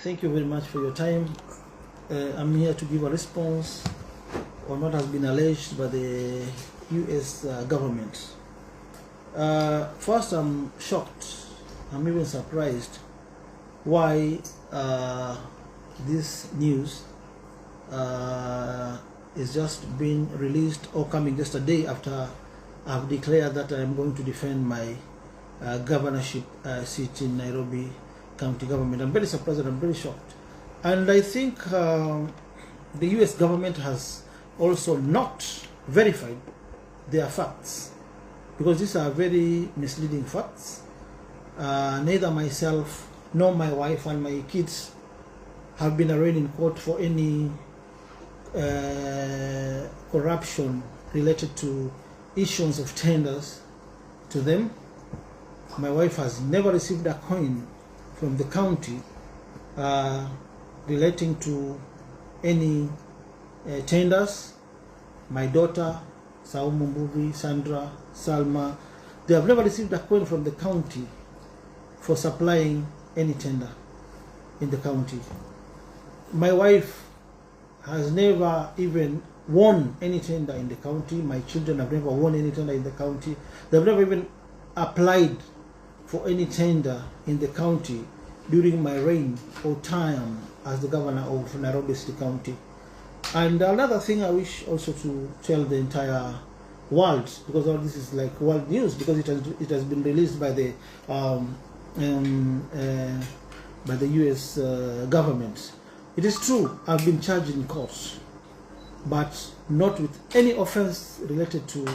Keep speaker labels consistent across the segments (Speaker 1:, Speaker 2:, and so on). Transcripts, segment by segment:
Speaker 1: Thank you very much for your time. I'm here to give a response on what has been alleged by the U.S. Government. First, I'm shocked. I'm even surprised why this news is just being released or coming just a day after I've declared that I'm going to defend my governorship seat in Nairobi County government. I'm very surprised and I'm very shocked. And I think the US government has also not verified their facts, because these are very misleading facts. Neither myself nor my wife and my kids have been arraigned in court for any corruption related to issuance of tenders to them. My wife has never received a coin from the county relating to any tenders. My daughter, Saumu, Sandra, Salma, they have never received a coin from the county for supplying any tender in the county. My wife has never even won any tender in the county. My children have never won any tender in the county. They've never even applied for any tender in the county during my reign or time as the governor of Nairobi City County. And another thing I wish also to tell the entire world, because all this is like world news, because it has been released by the US government. It is true, I've been charged in court, but not with any offense related to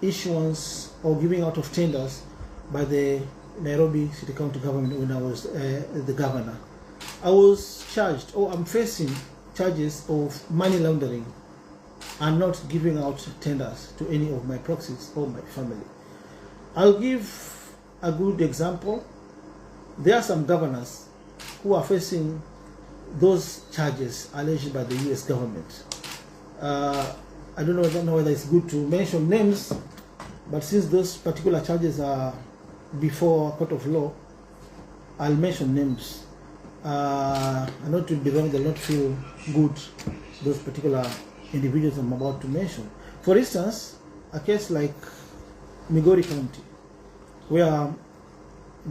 Speaker 1: issuance or giving out of tenders by the Nairobi City County government when I was the governor. I was charged, or I'm facing charges of money laundering and not giving out tenders to any of my proxies or my family. I'll give a good example. There are some governors who are facing those charges alleged by the US government. I don't know whether it's good to mention names, but since those particular charges are before a court of law, I'll mention names. I know it will be wrong, they'll not feel good, those particular individuals I'm about to mention. For instance, a case like Migori County, where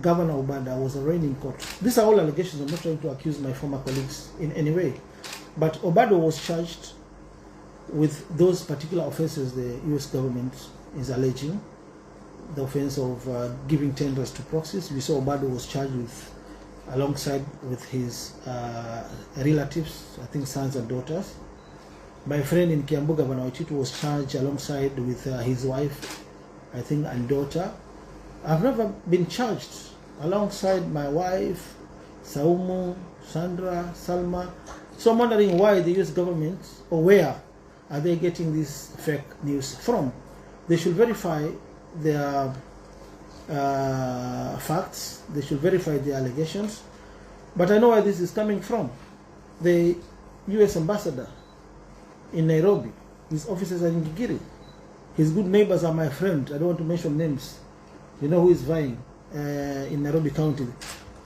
Speaker 1: Governor Obada was arraigned in court. These are all allegations. I'm not trying to accuse my former colleagues in any way. But Obada was charged with those particular offenses the US government is alleging. The offense of giving tenders to proxies. We saw Obada was charged with, alongside with his relatives, I think sons and daughters. My friend in Kiambu, Governor Waititu, was charged alongside with his wife, I think, and daughter. I've never been charged alongside my wife, Saumu, Sandra, Salma. So I'm wondering why the US government, or where are they getting this fake news from? They should verify their facts. They should verify the allegations. But I know where this is coming from. The US ambassador in Nairobi, his offices are in Gigiri. His good neighbors are my friend. I don't want to mention names. You know who is vying in Nairobi County.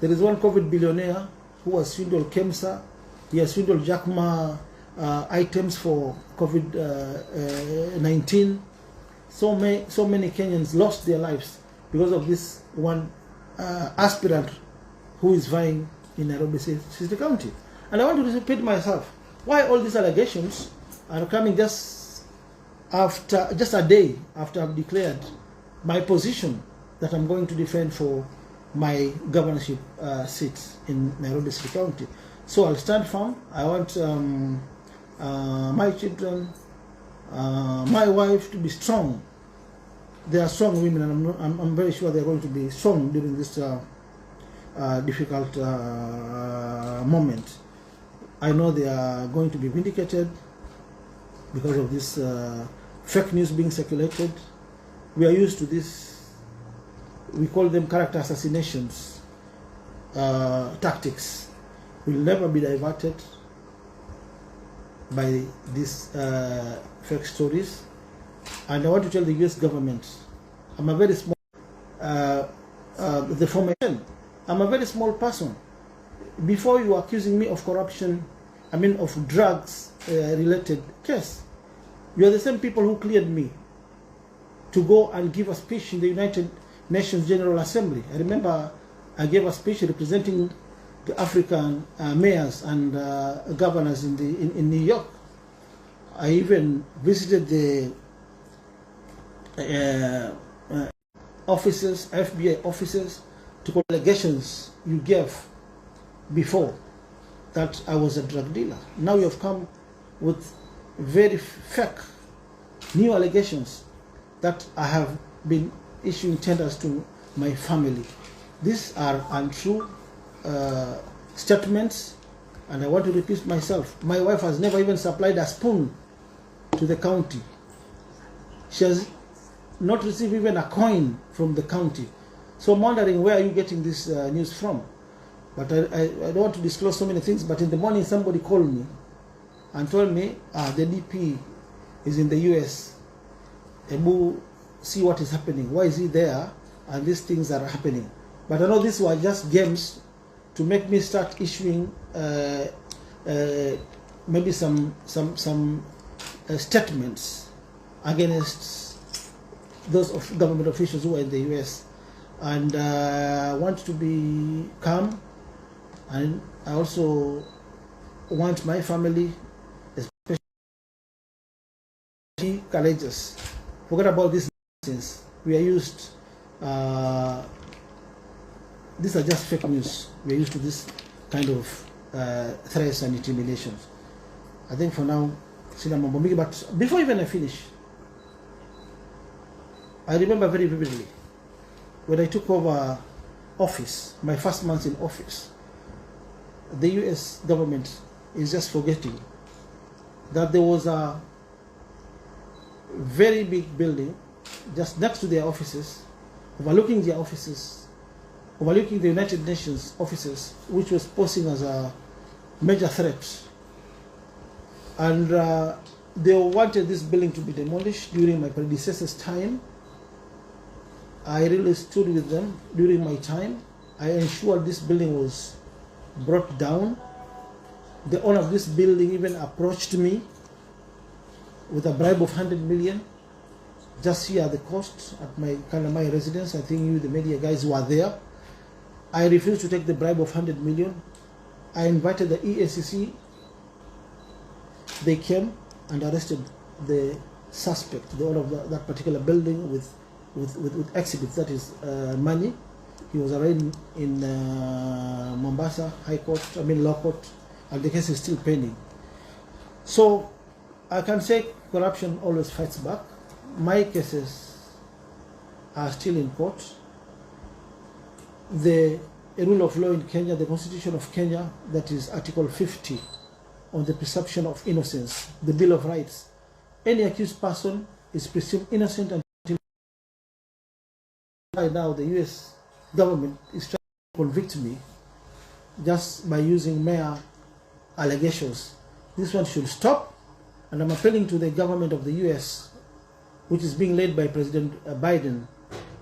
Speaker 1: There is one COVID billionaire who has swindled KEMSA. He has swindled Jack Ma items for COVID-19. So many Kenyans lost their lives because of this one aspirant who is vying in Nairobi City County. And I want to repeat myself, why all these allegations are coming just a day after I've declared my position that I'm going to defend for my governorship seat in Nairobi City County. So I'll stand firm. I want my children, my wife to be strong. They are strong women, and I'm very sure they're going to be strong during this difficult moment. I know they are going to be vindicated because of this fake news being circulated. We are used to this. We call them character assassinations tactics. Will never be diverted by these fake stories. And I want to tell the US government, I'm a very small, I'm a very small person. before you accusing me of corruption, I mean of drugs related case, you are the same people who cleared me to go and give a speech in the United Nations General Assembly. I remember I gave a speech representing the African mayors and governors in New York. I even visited the offices, FBI offices, to call allegations you gave before that I was a drug dealer. Now you have come with very fake new allegations that I have been issuing tenders to my family. These are untrue statements, and I want to repeat myself. My wife has never even supplied a spoon to the county. She has not received even a coin from the county. So I'm wondering, where are you getting this news from? But I don't want to disclose so many things, but in the morning somebody called me and told me the DP is in the US. Ebu, see what is happening. Why is he there? And these things are happening. But I know these were just games to make me start issuing maybe some statements against those of government officials who are in the US. And I want to be calm, and I also want my family, especially, courageous. Forget about this nonsense. We are used, these are just fake news. We are used to this kind of threats and intimidations. I think for now, but before even I finish, I remember very vividly when I took over office, my first month in office, the US government is just forgetting that there was a very big building just next to their offices, overlooking their offices, overlooking the United Nations offices, which was posing as a major threat. And they wanted this building to be demolished during my predecessor's time. I really stood with them during my time. I ensured this building was brought down. The owner of this building even approached me with a bribe of 100 million. Just here at the coast at my residence. I think you, the media guys, were there. I refused to take the bribe of 100 million. I invited the EACC. They came and arrested the suspect, the owner of that particular building, with exhibits, that is money. He was arraigned in Mombasa Law Court, and the case is still pending. So I can say corruption always fights back. My cases are still in court. The rule of law in Kenya, the Constitution of Kenya, that is Article 50 on the presumption of innocence, the Bill of Rights. Any accused person is presumed innocent until right now the US government is trying to convict me just by using mere allegations. This one should stop, and I'm appealing to the government of the US, which is being led by President Biden,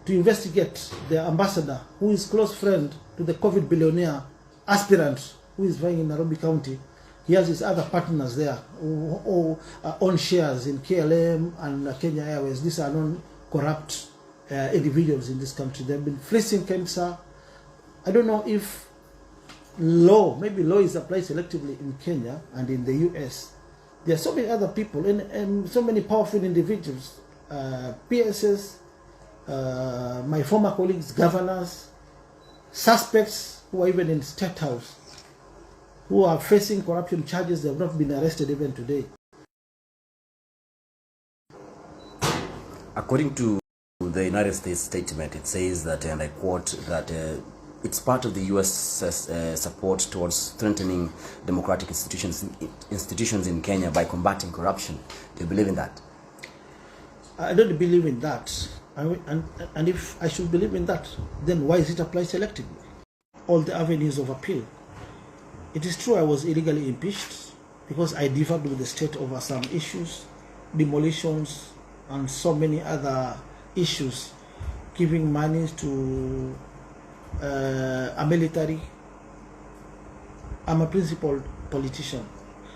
Speaker 1: to investigate the ambassador, who is close friend to the COVID billionaire aspirant who is vying in Nairobi County. He has his other partners there who own shares in KLM and Kenya Airways. These are non-corrupt individuals in this country. They've been fleecing KEMSA. I don't know if maybe law is applied selectively in Kenya and in the US. There are so many other people and so many powerful individuals, PSS, my former colleagues, governors, suspects who are even in State House, who are facing corruption charges. They have not been arrested even today.
Speaker 2: According to the United States statement, it says that, and I quote, that it's part of the U.S. support towards strengthening democratic institutions in Kenya by combating corruption. Do you believe in that?
Speaker 1: I don't believe in that. And if I should believe in that, then why is it applied selectively? All the avenues of appeal. It is true I was illegally impeached because I differed with the state over some issues, demolitions, and so many other issues, giving money to a military I'm a principled politician.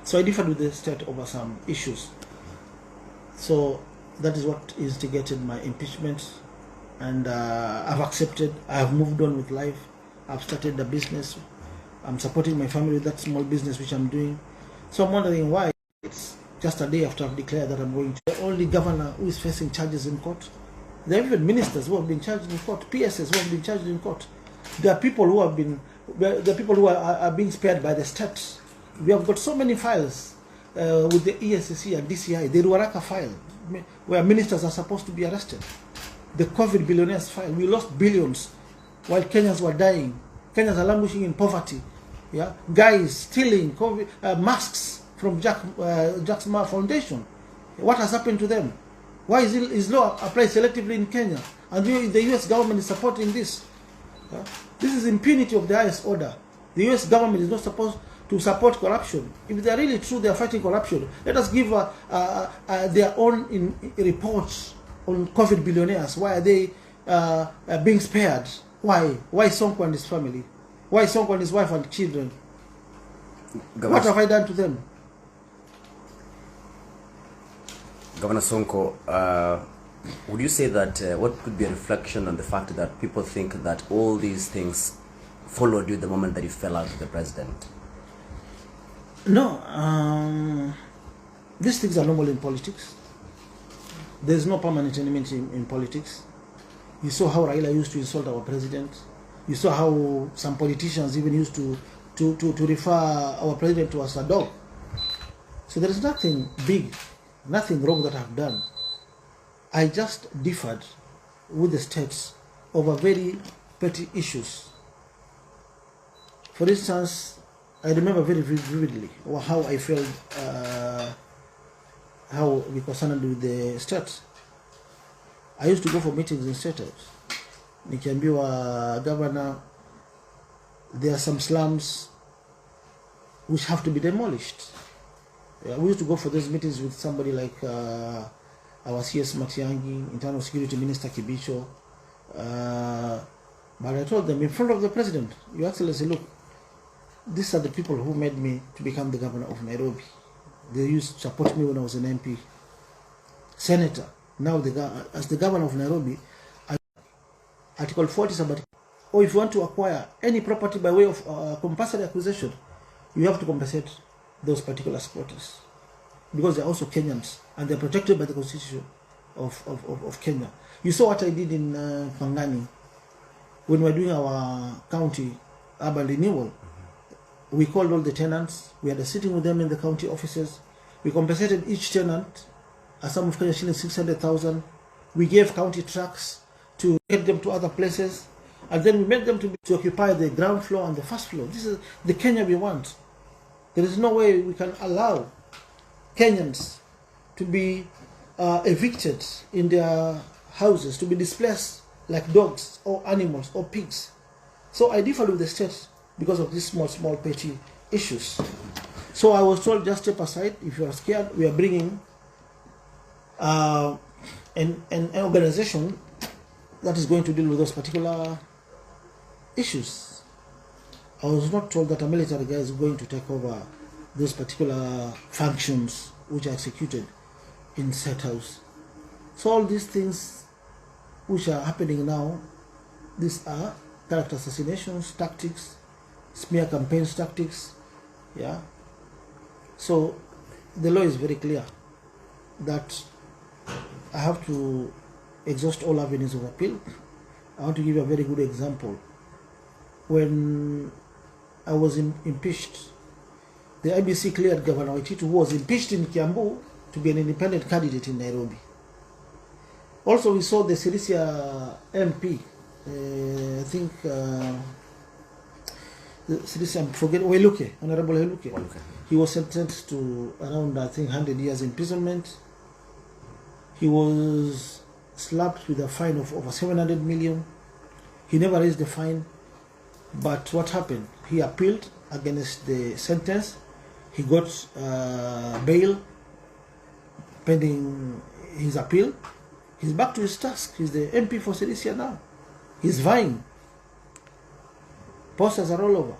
Speaker 1: So I differed with the state over some issues. So that is what instigated my impeachment. And I've accepted. I have moved on with life. I've started a business. I'm supporting my family with that small business which I'm doing. So I'm wondering why it's just a day after I've declared that I'm going to. The only governor who is facing charges in court. There are even ministers who have been charged in court, PSs who have been charged in court. There are people who have been, the people who are being spared by the state. We have got so many files with the ESCC and DCI, the Ruaraka file, where ministers are supposed to be arrested. The COVID billionaires file, we lost billions while Kenyans were dying. Kenyans are languishing in poverty. Yeah, guys stealing COVID, masks from Jack Ma Foundation. What has happened to them? Why is law applied selectively in Kenya? And the US government is supporting this. Yeah? This is impunity of the highest order. The US government is not supposed to support corruption. If they are really true, they are fighting corruption. Let us give their own reports on COVID billionaires. Why are they being spared? Why? Why Sonko and his family? Why Sonko and his wife and children? What have I done to them?
Speaker 2: Governor Sonko, would you say that what could be a reflection on the fact that people think that all these things followed you the moment that you fell out with the president?
Speaker 1: No, these things are normal in politics. There's no permanent enemy in politics. You saw how Raila used to insult our president. You saw how some politicians even used to refer our president to as a dog. So there is nothing big, nothing wrong that I've done. I just differed with the states over very petty issues. For instance, I remember very vividly how I felt, how we concerned with the states. I used to go for meetings in state house. Nikiambiwa, governor, there are some slums which have to be demolished. Yeah, we used to go for those meetings with somebody like our CS Matiangi, Internal Security Minister Kibicho. But I told them in front of the president, Your Excellency, look, these are the people who made me to become the governor of Nairobi. They used to support me when I was an MP, senator. Now, as the governor of Nairobi, Article 40 sabbatical. Or if you want to acquire any property by way of compulsory acquisition, you have to compensate those particular squatters, because they are also Kenyans and they are protected by the constitution of Kenya. You saw what I did in Pangani when we were doing our county urban renewal. We called all the tenants. We had a sitting with them in the county offices. We compensated each tenant a sum of Kenya shillings 600,000. We gave county trucks to get them to other places, and then we made them to occupy the ground floor and the first floor. This is the Kenya we want. There is no way we can allow Kenyans to be evicted in their houses, to be displaced like dogs or animals or pigs. So I differed with the state because of these small petty issues. So I was told, just step aside. If you are scared, we are bringing an organization that is going to deal with those particular issues. I was not told that a military guy is going to take over those particular functions which are executed in State House. So all these things which are happening now, these are character assassinations, tactics, smear campaigns tactics. Yeah. So the law is very clear that I have to exhaust all avenues of appeal. I want to give you a very good example. When I was impeached, the IBC cleared Governor Waititu, who was impeached in Kiambu, to be an independent candidate in Nairobi. Also, we saw the Sirisia MP, I think, Sirisia, I forget, Honorable Weluke. Okay. He was sentenced to around, I think, 100 years imprisonment. He was slapped with a fine of over 700 million. He never raised the fine. But what happened? He appealed against the sentence. He got bail pending his appeal. He's back to his task. He's the MP for Sirisia now. He's vying. Posters are all over.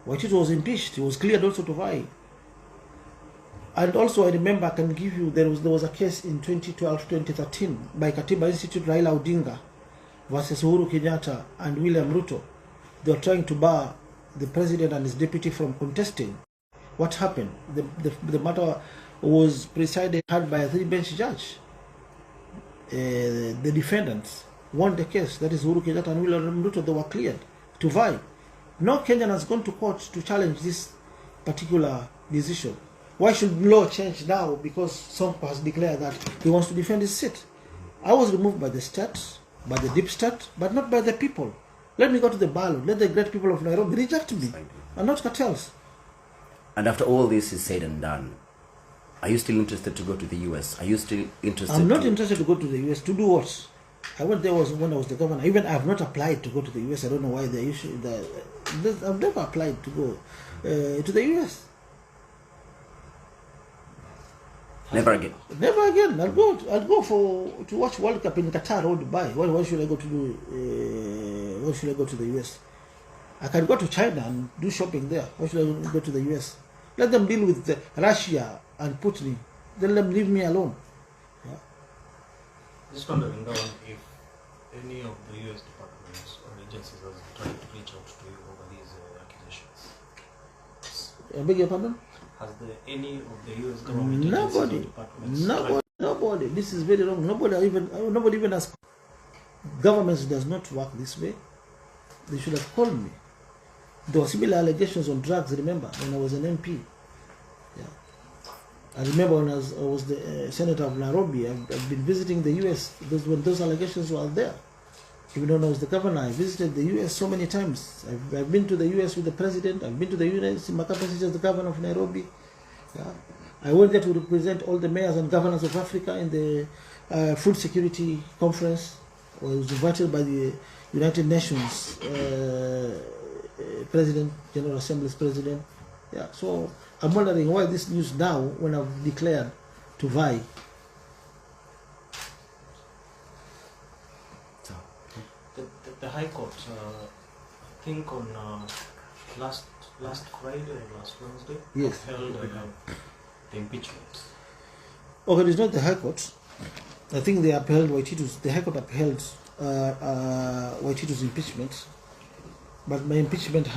Speaker 1: Waititu was impeached. He was cleared also to vie. And also I remember, I can give you, there was a case in 2012-2013 by Katiba Institute, Raila Odinga versus Uhuru Kenyatta and William Ruto. They were trying to bar the president and his deputy from contesting. What happened? The matter was presided by a 3-bench judge. The defendants won the case. That is Uhuru Kenyatta and William Ruto. They were cleared to vie. No Kenyan has gone to court to challenge this particular decision. Why should law change now because Sonko has declared that he wants to defend his seat? I was removed by the state, by the deep state, but not by the people. Let me go to the ballot. Let the great people of Nairobi reject me, and not cartels.
Speaker 2: And after all this is said and done, are you still interested to go to the US? Are you still interested?
Speaker 1: I'm not interested to go to the US. To do what? I went there when I was the governor. Even I have not applied to go to the US. I don't know why the issue. I've never applied to go to the US.
Speaker 2: Never again.
Speaker 1: Never again. I'll go to watch World Cup in Qatar or Dubai. Why should I go to do? Why should I go to the US? I can go to China and do shopping there. Why should I go to the US? Let them deal with Russia and Putin. Then let them leave me alone. Yeah.
Speaker 3: Just wondering now if any of the US departments or agencies has tried to reach out to you over these accusations.
Speaker 1: I beg your pardon?
Speaker 3: Has any of the US government agencies or departments
Speaker 1: Nobody. This is very wrong. Nobody even has. Governments does not work this way. They should have called me. There were similar allegations on drugs, remember, when I was an MP. Yeah. I remember when I was the senator of Nairobi, I've been visiting the US when those allegations were there. Even when I was the governor, I visited the US so many times. I've been to the US with the president. I've been to the US in my capacity as the governor of Nairobi. Yeah. I went there to represent all the mayors and governors of Africa in the food security conference. I was invited by the United Nations President, General Assembly's President. Yeah, so I'm wondering why this news now when I've declared to vie.
Speaker 3: The High Court, I think on last Friday or last Wednesday,
Speaker 1: yes,
Speaker 3: held the impeachment.
Speaker 1: Okay, it's not the High Court. I think they upheld Waititu's. The High Court upheld Waititu's impeachment, but my impeachment,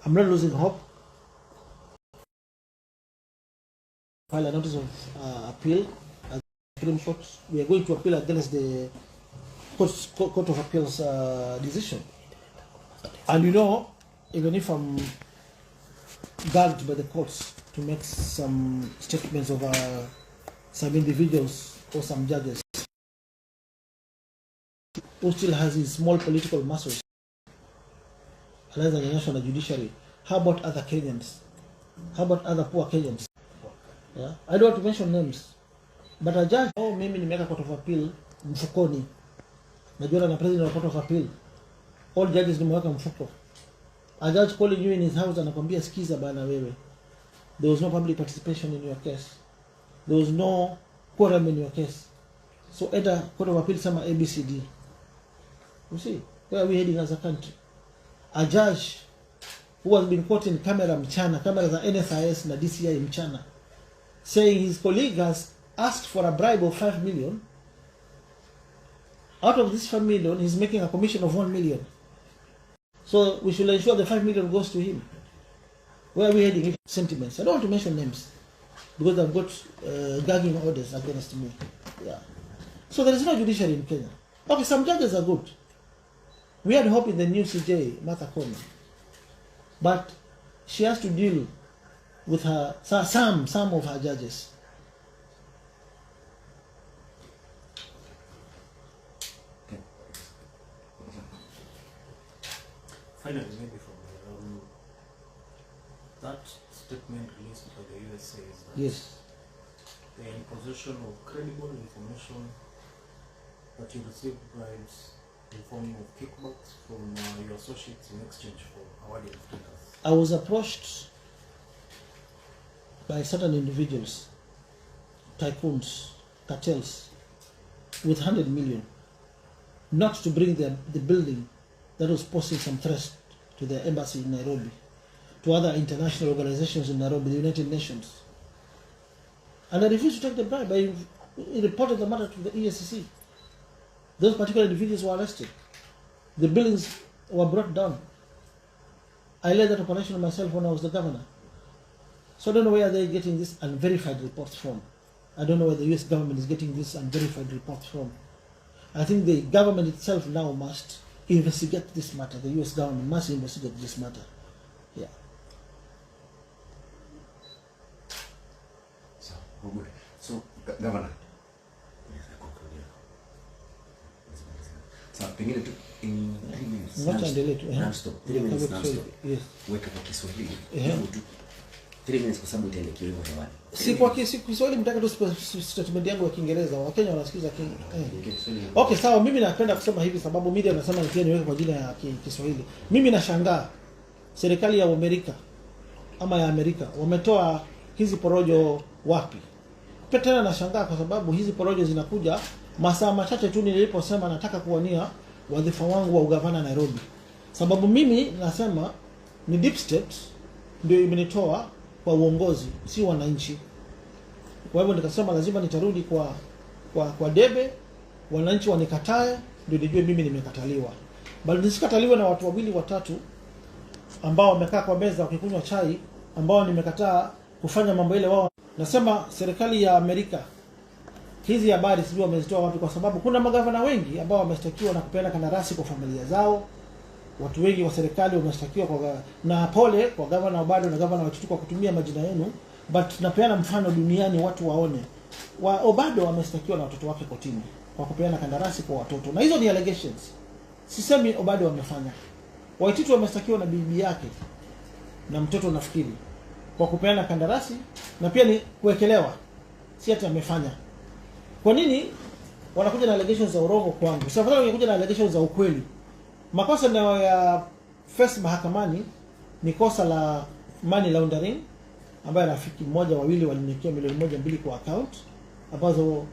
Speaker 1: I'm not losing hope. File a notice of appeal at the Supreme Court. We are going to appeal against the Court of Appeals decision. And you know, even if I'm gagged by the courts to make some statements of some individuals or some judges who still has his small political muscles, as a national judiciary, how about other Kenyans? How about other poor Kenyans? Yeah? I don't want to mention names, but a judge, mimi nimeweka Court of Appeal mfukoni. Najua na president of Court of Appeal. All judges nimeweka mfuko. A judge calling you in his house anakwambia sikiza bana wewe. There was no public participation in your case. There was no quorum in your case. So either Court of Appeal sama ABCD. You see, where are we heading as a country? A judge who has been caught in camera mchana, cameras za NSIS na DCI mchana, saying his colleague has asked for a bribe of 5 million. Out of this 5 million, he's making a commission of 1 million. So we should ensure the 5 million goes to him. Where are we heading? Sentiments. I don't want to mention names because I've got gagging orders against me. Yeah. So there is no judiciary in Kenya. Okay, some judges are good. We had hope in the new CJ, Martha Koome. But she has to deal with her some of her judges.
Speaker 3: Finally, maybe from that statement released by the US says that
Speaker 1: Yes.
Speaker 3: they are in possession of credible information that you received bribes in form of kickbacks from your associates in exchange for awarding tenders.
Speaker 1: I was approached by certain individuals, tycoons, cartels, with 100 million, not to bring the building that was posing some threat to the embassy in Nairobi. to other international organizations in Nairobi, the United Nations. And I refused to take the bribe. I reported the matter to the EACC. Those particular individuals were arrested. The buildings were brought down. I led that operation myself when I was the governor. So I don't know where they're getting these unverified reports from. I don't know where the US government is getting these unverified reports from. I think the government itself now must investigate this matter. The US government must investigate this matter. Yeah.
Speaker 2: So, good. So, Governor. So, pengine tu in 3 minutes.
Speaker 1: Not undelayed.
Speaker 2: Non-stop. 3 minutes non-stop.
Speaker 1: Yes.
Speaker 2: Weka kwa Kiswahili. 3 minutes kwa sababu itaelekea hivyo hewani.
Speaker 1: Si kwa Kiswahili mtaka tu statement yangu ya Kiingereza. Wakenya wanasikiza Okay, sawa, mimi napenda kusema hivi sababu media nasema pia niweke kwa jina ya Kiswahili. Mimi nashangaa serikali ya Amerika ama ya Amerika wametoa hizi porojo wapi? Tena nashangaa kwa sababu hizi porojo zinakuja masaa machache tu niliposema nataka kuwania wadhifa wangu wa ugavana Nairobi. Sababu mimi nasema ni deep state ndio imenitoa kwa uongozi, si wananchi. Kwa hivyo nikasema lazima nitarudi kwa debe, wananchi wanikatae ndio nijue mimi nimekataliwa. Bali nisikataliwe na watu wawili watatu ambao wamekaa kwa meza wakikunywa chai ambao nimekataa kufanya mambo ile wao. Nasema serikali ya Amerika hizi habari sijui wamezitoa wapi, kwa sababu kuna magavana wengi ambao wameshtakiwa na kupeana kandarasi kwa familia zao. Watu wengi wa serikali wameshtakiwa na pole kwa gavana Obado na gavana Wachitu kwa kutumia majina yenu, but napeana mfano duniani watu waone. Obado wameshtakiwa na watoto wake kotini kwa kupeana kandarasi kwa watoto. Na hizo ni allegations. Sisemi Obado wamefanya. Wachitu wameshtakiwa na bibi yake na mtoto nafikiri kwa kupeana kandarasi na pia ni kuwekelewa. Si ati amefanya. Kwa nini wanakuja na allegations za urongo kwangu? Sasa wanakuja na allegations za ukweli. Makosa nayo ya first mahakamani ni kosa la money laundering ambayo rafiki mmoja wawili waliniwekea milioni 1-2 kwa account ambazo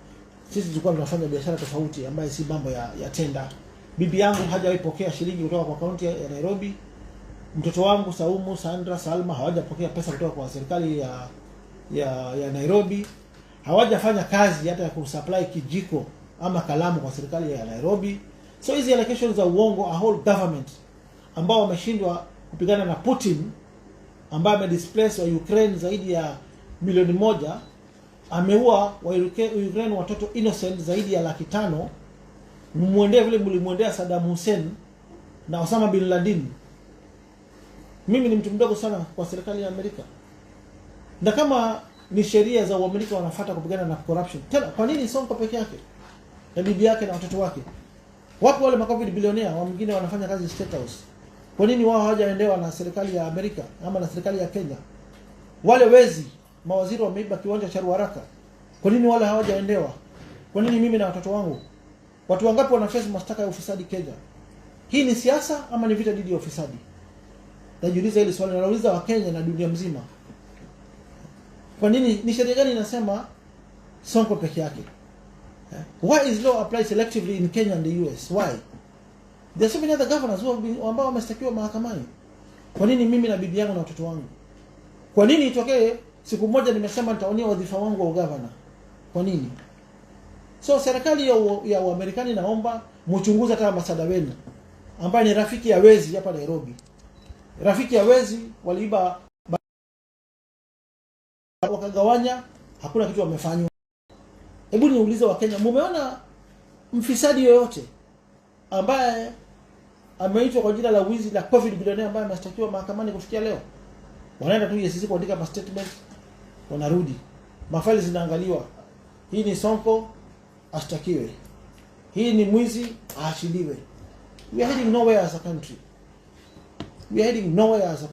Speaker 1: sisi tulikuwa tunafanya biashara tofauti ambayo si mambo ya tenda. Bibi yangu hajawahi pokea shilingi kutoka kwa account ya Nairobi. Mtoto wangu Saumu, Sandra, Salma hawajapokea pesa kutoka kwa serikali ya Nairobi. Hawajafanya kazi hata ya kusupply kijiko ama kalamu kwa serikali ya Nairobi. So hizi allegations za uongo, a whole government ambao wameshindwa kupigana na Putin ambaye amedisplace wa Ukraine zaidi ya milioni 1, ameua wa Ukraine watoto innocent zaidi ya 500,000. Mmuendee vile mlimwendea Saddam Hussein na Osama bin Laden. Mimi ni mtu mdogo sana kwa serikali ya Amerika. Na kama ni sheria za Amerika wanafuata kupigana na corruption, tena kwa nini Sonko peke yake na bibi yake na watoto wake? Wapo wale makovid bilionea wengine wanafanya kazi State House. Kwa nini wao hawajaendewa na serikali ya Amerika ama na serikali ya Kenya? Wale wezi mawaziri wameiba kiwanja cha Ruaraka. Kwa nini wale hawajaendewa? Kwa nini mimi na watoto wangu? Watu wangapi wanaface mashtaka ya ufisadi Kenya? Hii ni siasa ama ni vita dhidi ya ufisadi? Najiuliza hili swali, nauliza wa Kenya na dunia mzima. Kwa nini ni sheria gani inasema Sonko peke yake? Why is law applied selectively in Kenya and the US? Why? There are so many other governors ambao wameshtakiwa mahakamani. Kwa nini mimi na bibi yangu na watoto wangu? Kwa nini itokee siku moja nimesema nitaonia wadhifa wangu wa ugavana? Kwa nini? So serikali ya Uamerikani naomba mchunguze hata ambassador wenu ambaye ni rafiki ya wezi hapa Nairobi. Rafiki ya wezi waliiba wakagawanya, hakuna kitu wamefanywa. Hebu niulize wa Kenya, mumeona mfisadi yoyote ambaye ameitwa kwa jina la wizi la COVID bilionea ambaye ameshtakiwa mahakamani kufikia leo? Wanaenda tu EACC kuandika statement, wanarudi. Mafaili zinaangaliwa. Hii ni Sonko, ashtakiwe. Hii ni mwizi, aachiliwe. We are heading nowhere as a country. We are heading nowhere as a